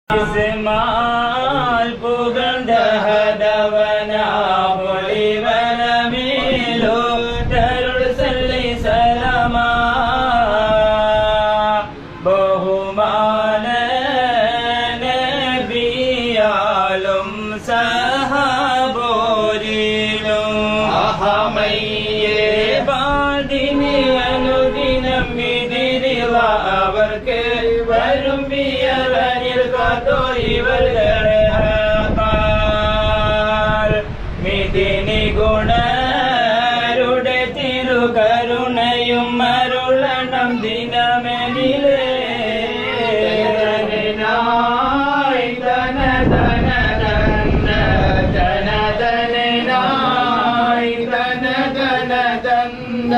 Semal pugandahadavana bolivana milo darul salli salama bahumana nabiyalum sahaborilum ahamayye badini anudinam midirila avarke varumbiyavani இவர்களே மிதினி குணருடைய திரு கருணையும் அருளனம் தினமெனிலே நாய் தன தன தந்த தன தனை நாய் தன தன தந்த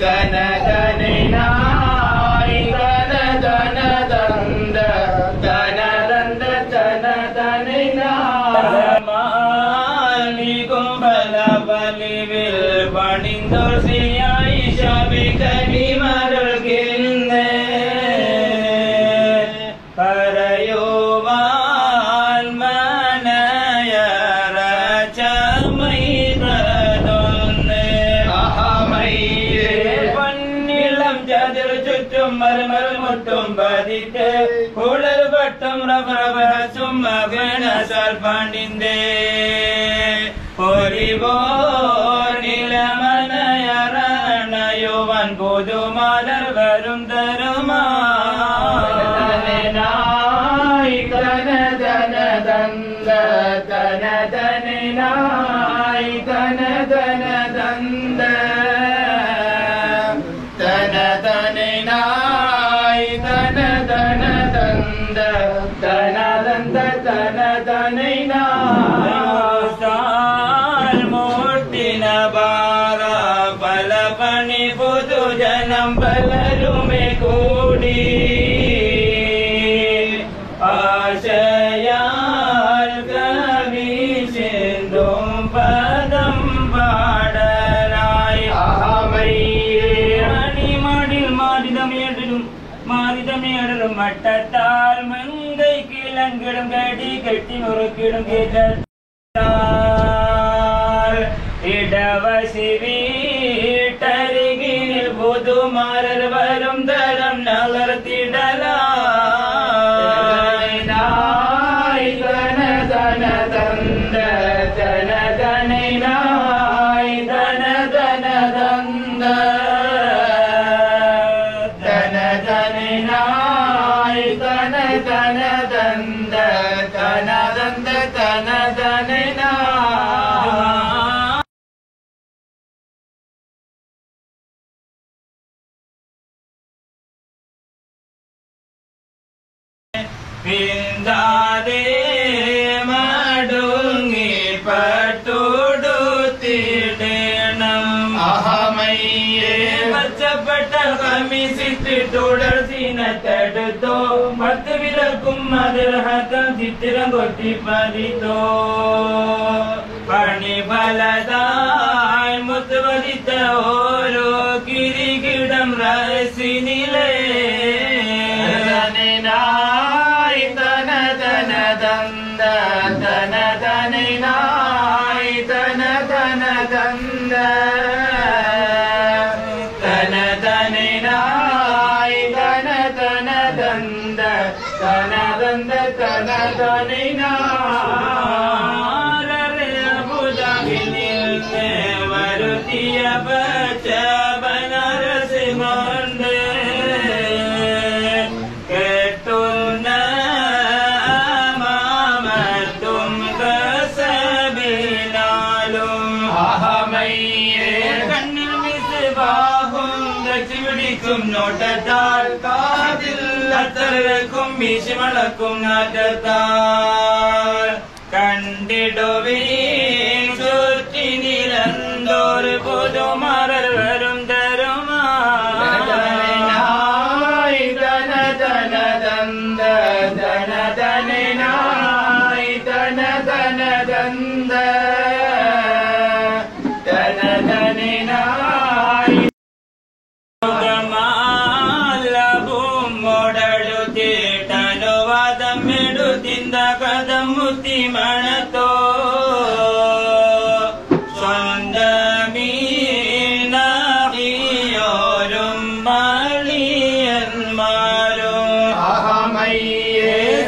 தன தனை நாய் தன தன பணிந்தோர் செய்யாய் சபிகனி மருள்கின்ற பரையோவால் மனையரச்சமை ததொன்று அகமையே பன்னிலம் சதிர் சுற்றும் மறுமருள் முட்டும் பதித்து குளர் பட்டும் ரபரபசும் மகனசால் பணிந்தே பொறிவோர் நிலமனையரணையோவன் பொது மலர் வரும் தருமாய் தன தன தந்த தன தனை நாய் தன தன தந்த தன தனை நாய் தன தன தந்த தன தந்த தன தனை நாய் பலபணி பொது ஜனம் பலருமே கூடி ஆசையால் கவி சென்றும் பதம் பாடலாய் அகமையே அணிமாடில் மாறிதமேடலும் மட்டத்தால் மங்கை கிளங்கிடும் கடி கட்டி முறுக்கிடும் கேட்டால் இடவசி வீட்டருகில் புது மலர் வரும் தரம் நகர்த்திடலாய் நாய் தன தன தந்த தன தனை நாய் தன தன தந்த தன தனை நாய் தன தன தந்த தன தந்த தன தனை நாய் பிந்தாதே மடுங்கி பட்டுடுத்திடேனம் அகமையே பச்சப்பட்ட கமிசித்து தொடர் சீனத்தடுத்தோ மத்து விலக்கும் மதுரகம் சித்திரங்கொட்டி பதித்தோ பணி பலதாய் முத்துவதித்த ஓரோ கிரிகிடம் ரசினிலே நாய் தன தன தந்த தன தனை நாய் தன தன தந்த தன தனை நாய் தன தன தந்த தன தந்த தன தனை நாரே புதகினில் வருத்திய பச்ச பனரசி மண்டே நோட்டத்தால் காதில் அத்தருக்கும் வீசிமளக்கும் நாட்டத்தால் கண்டிடுவே சுற்றி நிலந்தோர் புது மலர் வரும் தருமாய் தன தன தந்த தன தனை நாய் தன தன தந்த தன தனை நாய் மோடழுதே അനുവാദമെടുത്തിന്ത കഥം മുത്തി മണത്തോ സ്വന്തമീനാകിയോരും മാളിയന്മാരും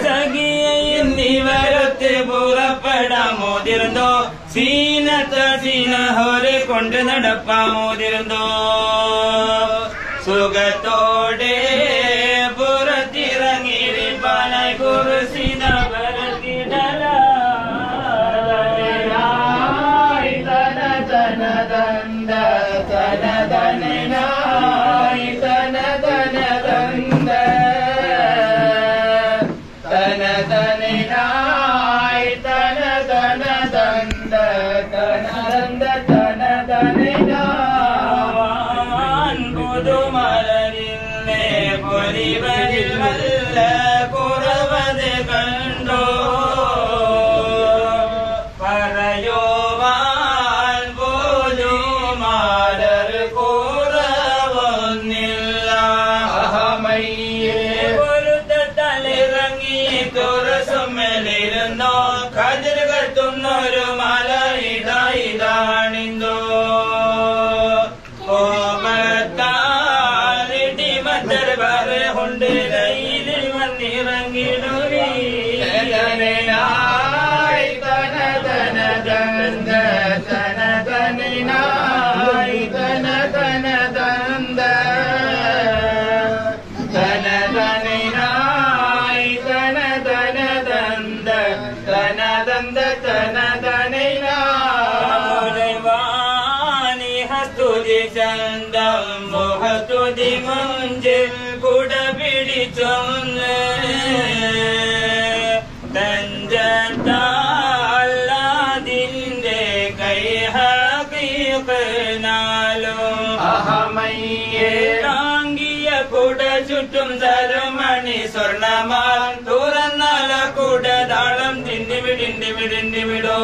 സഖിയെന്നിവരൊത്ത് പുറപ്പെടാമോതിരുന്നോ സീനഹോരെ കൊണ്ട് നടപ്പാമോതിരുന്നോ സുഖത്തോടെ പുറത്തിറങ്ങിരിപ്പാനായി കുറിസിന വരത്തിടലായി തനതനദന്ത തനതനായി തനതനദന്ത തനതനായി തനതനദന്ത തനദന്ത തനതനാൻ പുതുമലരില്ലേ പൊലിവരിൽ വല്ല കുറവത് കണ്ടോ പറയുവാൻ പോലും ആരർ കുറവൊന്നില്ല പൊരുത്തലിറങ്ങി തുറസുമ്മലിരുന്നോ കതിർ കത്തുന്നൊരു മല ഇതാണിന്തോ കൊണ്ട് കയ്യിലിൽ വന്നിറങ്ങിടുവീ തനതനായി തനതനദന്ത തനതനായി തനതനദന്ത തനതനായി തനതനദന്ത തനദന്ത തനതനായി ഹസ്തുതി ചന്തം മുഖത്തുതി മഞ്ചിൽ കുട പിടിച്ചൊന്ന് തഞ്ചത്താല്ലാതിന്റെ കൈ ഹീഖനാലും താങ്കിയ കുട ചുറ്റും തരുമണി സ്വർണമാൽ തുറന്നല കുട താളം തിണ്ടിവിടോ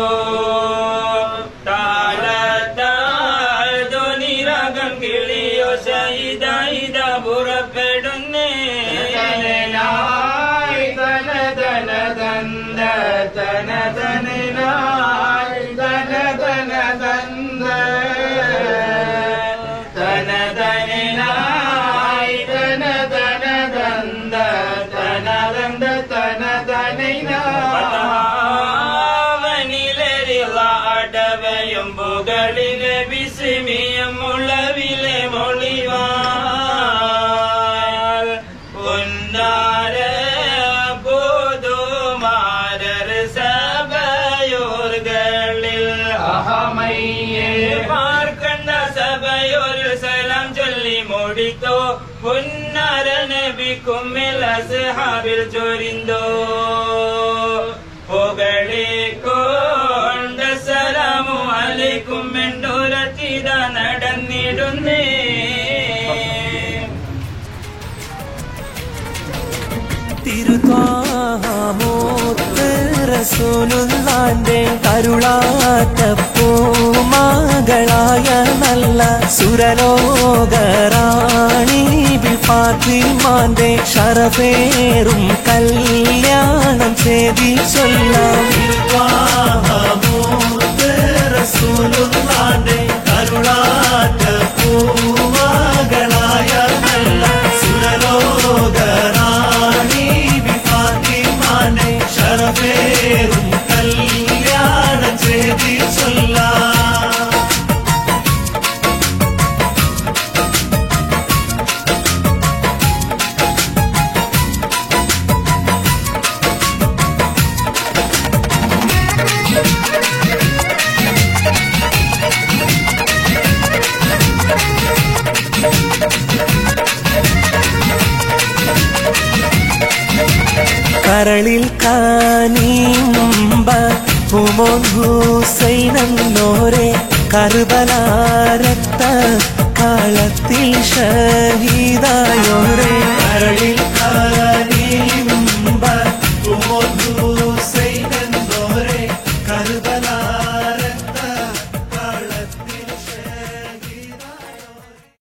താളത്താൽ ധ്വനിരാഗം കിളിയോ സൈത പുറപ്പെടുന്നേ തനതനദന്ത തനതനായി തനതനദന്ത തനതനായി തനതനദന്ത തനദന്ത തനതനാവനിലരിള അടവയും പുകളിലെ വിസ്മിയം മുളവിലെ മൊളിവാൽ പൊന്നാര പുതുമാരർ സഭയോർകളിൽ പാർക്കണ്ട സഭയോരിൽ സലാം ചൊല്ലി മുടിത്തോ പൊന്നാര നബിക്കും അസ്ഹാബിൽ ചൊരിന്തോ പുകളിക്കൊണ്ട് സലാമു അലൈക്കും എണ്ടോരത്തിത നടന്നിടുന്നേ തിരുത്വാമോത്ത് റസൂലുള്ളാന്റെ കരുളാത്ത പൂമകളായ നല്ല സുരലോകറാണി ഫാത്തിമാന്റെ ശറഫേറും കല്യാണം ചെയ്തി ചൊല്ലാം. തിരുത്വാമോത്ത് റസൂലുള്ളാന്റെ കരുളാത്ത പൂമകളായ നല്ല സുരലോകറാണി ഫാത്തിമാന്റെ ശറഫേറും കല്യാണം ചെയ്തി ചൊല്ലാം. കരളിൽ കാനീമ്പ ഹുമോൻ ഹുസൈനോരെ കർബലാരത്ത കാലത്തിൽ ഷഹീദായോരെ കരളിൽ